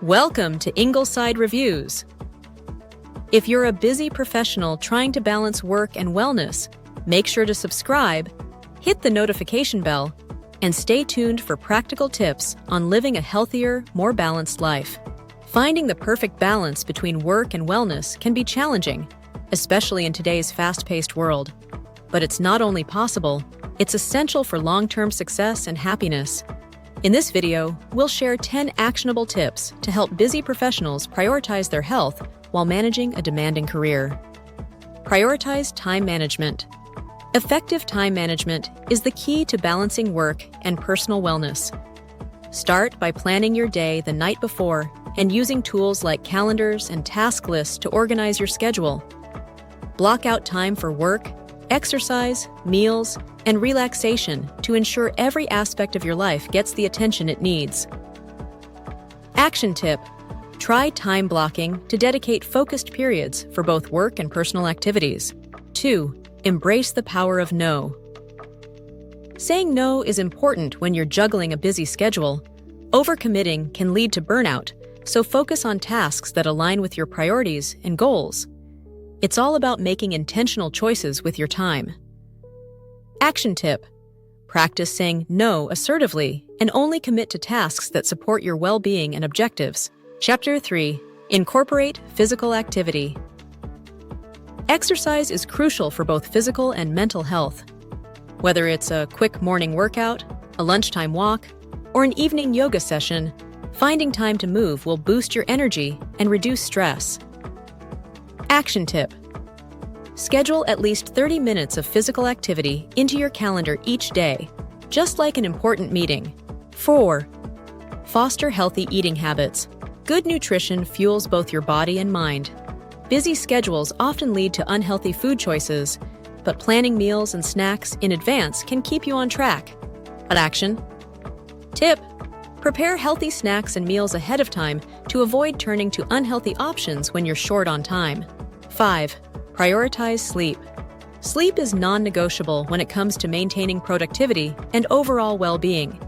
Welcome to Ingleside Reviews. If you're a busy professional trying to balance work and wellness, make sure to subscribe, hit the notification bell, and stay tuned for practical tips on living a healthier, more balanced life. Finding the perfect balance between work and wellness can be challenging, especially in today's fast-paced world. But it's not only possible, it's essential for long-term success and happiness. In this video, we'll share 10 actionable tips to help busy professionals prioritize their health while managing a demanding career. Prioritize time management. Effective time management is the key to balancing work and personal wellness. Start by planning your day the night before and using tools like calendars and task lists to organize your schedule. Block out time for work, exercise, meals, and relaxation to ensure every aspect of your life gets the attention it needs. Action tip: try time blocking to dedicate focused periods for both work and personal activities. 2. Embrace the power of no. Saying no is important when you're juggling a busy schedule. Overcommitting can lead to burnout, so focus on tasks that align with your priorities and goals. It's all about making intentional choices with your time. Action tip: practice saying no assertively and only commit to tasks that support your well-being and objectives. Chapter 3. Incorporate physical activity. Exercise is crucial for both physical and mental health. Whether it's a quick morning workout, a lunchtime walk, or an evening yoga session, finding time to move will boost your energy and reduce stress. Action tip: schedule at least 30 minutes of physical activity into your calendar each day, just like an important meeting. 4. Foster healthy eating habits. Good nutrition fuels both your body and mind. Busy schedules often lead to unhealthy food choices, but planning meals and snacks in advance can keep you on track. Action tip: prepare healthy snacks and meals ahead of time to avoid turning to unhealthy options when you're short on time. 5. Prioritize sleep. Sleep is non-negotiable when it comes to maintaining productivity and overall well-being.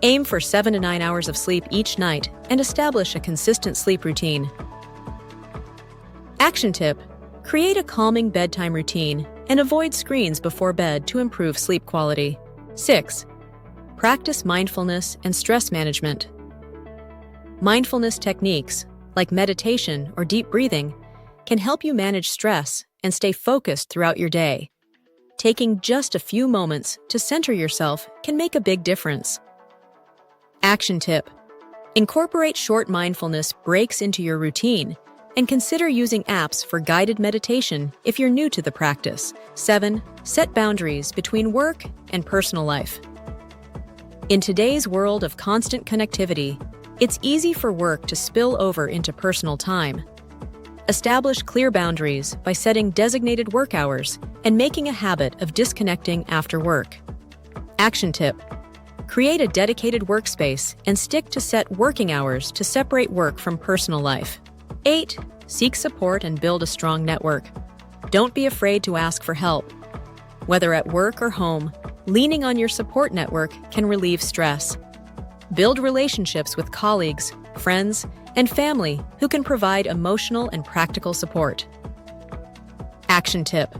Aim for 7 to 9 hours of sleep each night and establish a consistent sleep routine. Action tip: create a calming bedtime routine and avoid screens before bed to improve sleep quality. 6. Practice mindfulness and stress management. Mindfulness techniques, like meditation or deep breathing, can help you manage stress and stay focused throughout your day. Taking just a few moments to center yourself can make a big difference. Action tip: incorporate short mindfulness breaks into your routine and consider using apps for guided meditation if you're new to the practice. 7. Set boundaries between work and personal life. In today's world of constant connectivity, it's easy for work to spill over into personal time. Establish clear boundaries by setting designated work hours and making a habit of disconnecting after work. Action tip: create a dedicated workspace and stick to set working hours to separate work from personal life. 8. Seek support and build a strong network. Don't be afraid to ask for help. Whether at work or home, leaning on your support network can relieve stress. Build relationships with colleagues, friends, and family who can provide emotional and practical support. Action tip: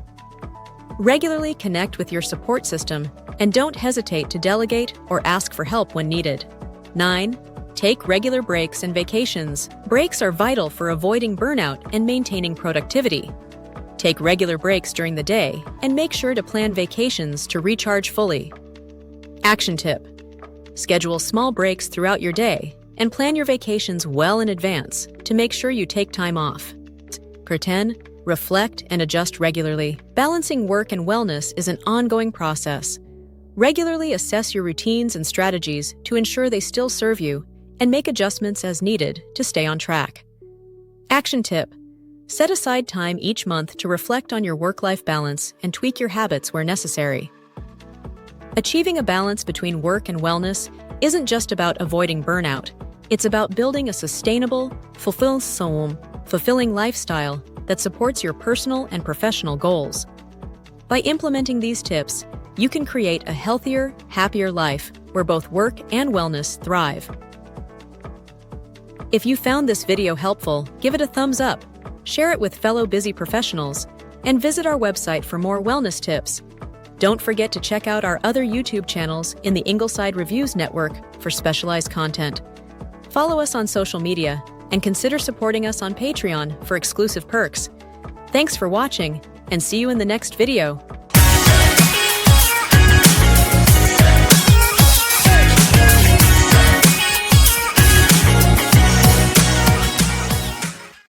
regularly connect with your support system and don't hesitate to delegate or ask for help when needed. 9. Take regular breaks and vacations. Breaks are vital for avoiding burnout and maintaining productivity. Take regular breaks during the day and make sure to plan vacations to recharge fully. Action tip: schedule small breaks throughout your day and plan your vacations well in advance to make sure you take time off. 10. Reflect and adjust regularly. Balancing work and wellness is an ongoing process. Regularly assess your routines and strategies to ensure they still serve you and make adjustments as needed to stay on track. Action tip: set aside time each month to reflect on your work-life balance and tweak your habits where necessary. Achieving a balance between work and wellness isn't just about avoiding burnout. It's about building a sustainable, fulfilling lifestyle that supports your personal and professional goals. By implementing these tips, you can create a healthier, happier life where both work and wellness thrive. If you found this video helpful, give it a thumbs up, share it with fellow busy professionals, and visit our website for more wellness tips. Don't forget to check out our other YouTube channels in the Ingleside Reviews Network for specialized content. Follow us on social media and consider supporting us on Patreon for exclusive perks. Thanks for watching, and see you in the next video.